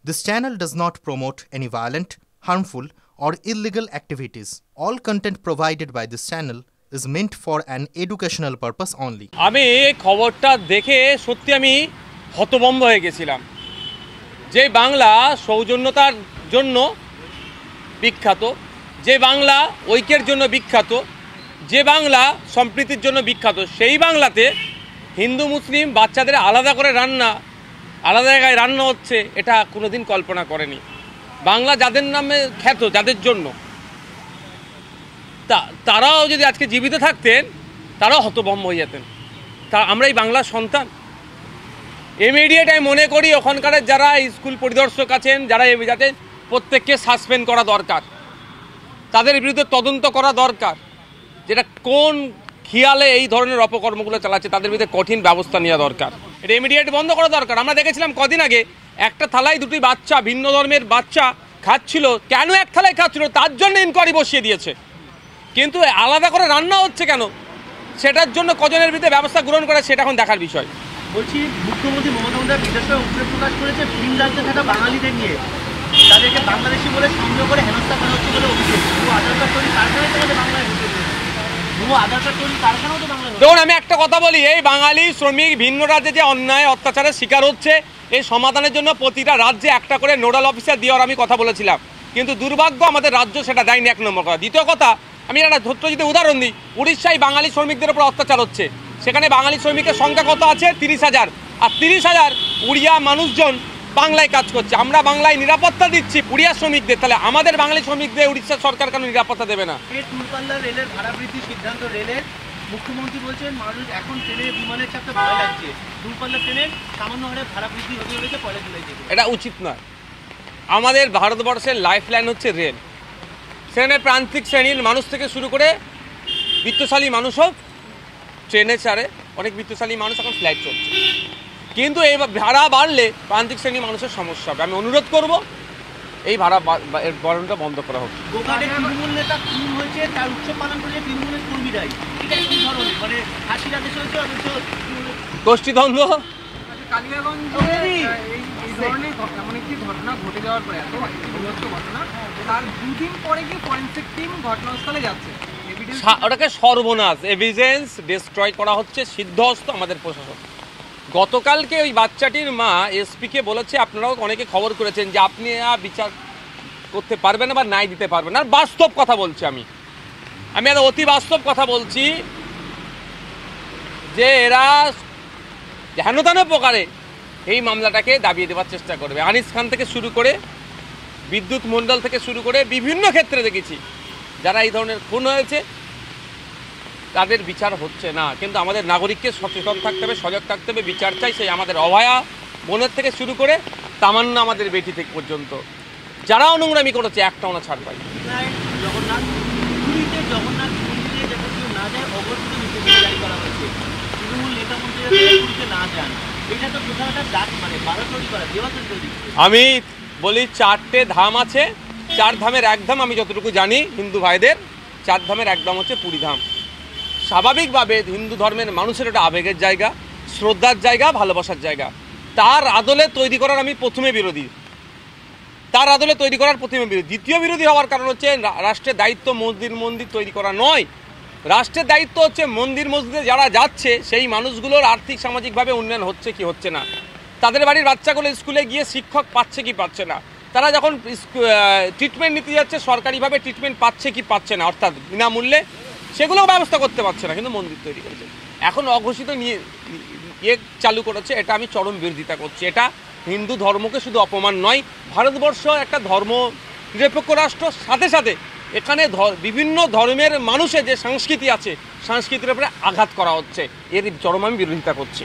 This channel does not promote any violent, harmful, or illegal activities. All content provided by this channel is meant for an educational purpose only. আমি খবরটা দেখে সত্যি আমি হতভম্ব হয়ে গেছিলাম যে বাংলা সৌজন্যতার জন্য বিখ্যাত, যে বাংলা ঐক্যের জন্য বিখ্যাত, যে বাংলা সম্প্রীতির জন্য বিখ্যাত, সেই বাংলাতে হিন্দু মুসলিম বাচ্চাদের আলাদা করে আলাদা জায়গায় রান্না হচ্ছে, এটা কোনোদিন কল্পনা করেনি। বাংলা যাদের নামে খ্যাত, যাদের জন্য, তারাও যদি আজকে জীবিত থাকতেন তারাও হতভম্ব হয়ে যেতেন। আমরাই বাংলার সন্তান। ইমিডিয়েট আমি মনে করি ওখানকার যারা স্কুল পরিদর্শক আছেন, যারা যাতে প্রত্যেককে সাসপেন্ড করা দরকার, তাদের বিরুদ্ধে তদন্ত করা দরকার, যেটা কোন খেয়ালে এই ধরনের অপকর্মগুলো চালাচ্ছে তাদের বিরুদ্ধে কঠিন ব্যবস্থা নেওয়া দরকার। এটা ইমিডিয়েট বন্ধ করা দরকার। আমরা দেখেছিলাম কদিন আগে একটা থালায় দুটি বাচ্চা, ভিন্ন ধর্মের বাচ্চা খাচ্ছিল। কেন এক থালায় খাচ্ছিল তার জন্য ইনকোয়ারি বসিয়ে দিয়েছে, কিন্তু আলাদা করে রান্না হচ্ছে কেন, সেটার জন্য কজনের বিরুদ্ধে ব্যবস্থা গ্রহণ করে সেটা এখন দেখার বিষয়। বলছি, মুখ্যমন্ত্রী মমতা বন্দ্যোপাধ্যায় বিদেশে উদ্বেগ প্রকাশ করেছে ভিন রাজ্যে থাকা বাঙালিদের নিয়ে, তাদেরকে বাংলাদেশি বলে সন্দেহ করে হেনস্থা করা হচ্ছে বলে অভিযোগ। আধার কার্ড তৈরি কারখানায় তো বাংলায় দেখুন, আমি একটা কথা বলি, এই বাঙালি শ্রমিক ভিন্ন রাজ্যে যে অন্যায় অত্যাচারের শিকার হচ্ছে, এই সমাধানের জন্য প্রতিটা রাজ্যে একটা করে নোডাল অফিসার দেওয়ার আমি কথা বলেছিলাম, কিন্তু দুর্ভাগ্য আমাদের রাজ্য সেটা দেয়নি। এক নম্বর কথা। দ্বিতীয় কথা, আমি একটা ছোট্ট যদি উদাহরণ দিই, উড়িষ্যায় বাঙালি শ্রমিকদের উপর অত্যাচার হচ্ছে, সেখানে বাঙালি শ্রমিকের সংখ্যা কত আছে? 30,000, আর 30,000 উড়িয়া মানুষজন বাংলায় কাজ করছে। আমরা বাংলায় নিরাপত্তা দিচ্ছি উড়িয়া শ্রমিকদের, তাহলে আমাদের বাঙালি শ্রমিকদের উড়িষ্যা সরকার কেন নিরাপত্তা দেবে না? দূরপাল্লার রেলের ভাড়া বৃদ্ধির সিদ্ধান্ত রেলের, মুখ্যমন্ত্রী বলছেন মানুষ এখন ট্রেনে বিমানের চাপতে ভয় লাগছে, দূরপাল্লার ট্রেনের সামান্য হারে ভাড়া বৃদ্ধি হতে চলেছে পয়লা জুলাই থেকে। এটা উচিত নয়। আমাদের ভারতবর্ষের লাইফ লাইন হচ্ছে রেল। সেখানে প্রান্তিক শ্রেণীর মানুষ থেকে শুরু করে বিত্তশালী মানুষও ট্রেনে ছাড়ে, অনেক বিত্তশালী মানুষ এখন ফ্লাইট চলছে, কিন্তু এই ভাড়া বাড়লে প্রান্তিক শ্রেণীর মানুষের সমস্যা হবে। আমি অনুরোধ করব এই ভাড়া বাড়ানোটা বন্ধ করা হোক। তৃণমূল নেতা খুন হয়েছে, তার উৎসব পালন করেছে তৃণমূলের কর্মীরাই, এটা কি ধরনের মানে হাসির আদেশ হয়েছে? গোষ্ঠীদ্বন্দ্ব। কালিয়াগঞ্জে এই ধরনের এমন একটি ঘটনা ঘটে যাওয়ার পরে, এত বিভৎস ঘটনা, তার দুদিন পরে কি ফরেনসিক টিম ঘটনাস্থলে যাচ্ছে, ওটাকে সর্বনাশ, এভিডেন্স ডিস্ট্রয় করা হচ্ছে, সিদ্ধহস্ত আমাদের প্রশাসন। গতকালকে ওই বাচ্চাটির মা এসপিকে বলেছে, আপনারাও অনেকে খবর করেছেন, যে আপনি বিচার করতে পারবেন না বা ন্যায় দিতে পারবেন না। আর বাস্তব কথা বলছি, আমি একটা অতি বাস্তব কথা বলছি, যে এরা হেনতেন প্রকারে এই মামলাটাকে দাবিয়ে দেওয়ার চেষ্টা করবে। আনিস খান থেকে শুরু করে বিদ্যুৎ মণ্ডল থেকে শুরু করে বিভিন্ন ক্ষেত্রে দেখেছি যারা এই ধরনের খুন হয়েছে, তাদের বিচার হচ্ছে না। কিন্তু আমাদের নাগরিককে সচেতন থাকতে হবে, সজাগ থাকতে হবে, বিচার চাই। সেই আমাদের অভয়া বোনের থেকে শুরু করে তামান্না আমাদের বেটি থেকে পর্যন্ত যারাও নোংরামি করেছে, একটাও না ছাড় পাই। জগন্নাথ না যায় অবশ্যই নির্দেশ জারি করা হয়েছে, তৃণমূল নেতা মন্ত্রীরা না যান, এটা তো প্রধানটা ডাক মানে বাধা তৈরি করা, দেওয়াল তৈরি। আমি বলি 4টে ধাম আছে, 4 ধামের এক ধাম আমি যতটুকু জানি হিন্দু ভাইদের, 4 ধামের এক ধাম হচ্ছে পুরী ধাম। স্বাভাবিকভাবে হিন্দু ধর্মের মানুষের একটা আবেগের জায়গা, শ্রদ্ধার জায়গা, ভালোবাসার জায়গা। তার আদলে তৈরি করার আমি প্রথমে বিরোধী, তার আদলে তৈরি করার প্রথমে বিরোধী। দ্বিতীয় বিরোধী হওয়ার কারণ হচ্ছে রাষ্ট্রের দায়িত্ব মন্দির তৈরি করা নয়। রাষ্ট্রের দায়িত্ব হচ্ছে মন্দির মসজিদে যারা যাচ্ছে সেই মানুষগুলোর আর্থিক সামাজিকভাবে উন্নয়ন হচ্ছে কি হচ্ছে না, তাদের বাড়ির বাচ্চাগুলো স্কুলে গিয়ে শিক্ষক পাচ্ছে কি পাচ্ছে না, তারা যখন ট্রিটমেন্ট নিতে যাচ্ছে সরকারিভাবে ট্রিটমেন্ট পাচ্ছে কি পাচ্ছে না, অর্থাৎ বিনামূল্যে, সেগুলোও ব্যবস্থা করতে পারছে না, কিন্তু মন্দির তৈরি করেছে। এখন অঘোষিত চালু করেছে, এটা আমি চরম বিরোধিতা করছি। এটা হিন্দু ধর্মকে শুধু অপমান নয়, ভারতবর্ষ একটা ধর্ম নিরপেক্ষ রাষ্ট্র, সাথে সাথে এখানে বিভিন্ন ধর্মের মানুষের যে সংস্কৃতি আছে, সংস্কৃতির উপরে আঘাত করা হচ্ছে, এর চরম আমি বিরোধিতা করছি।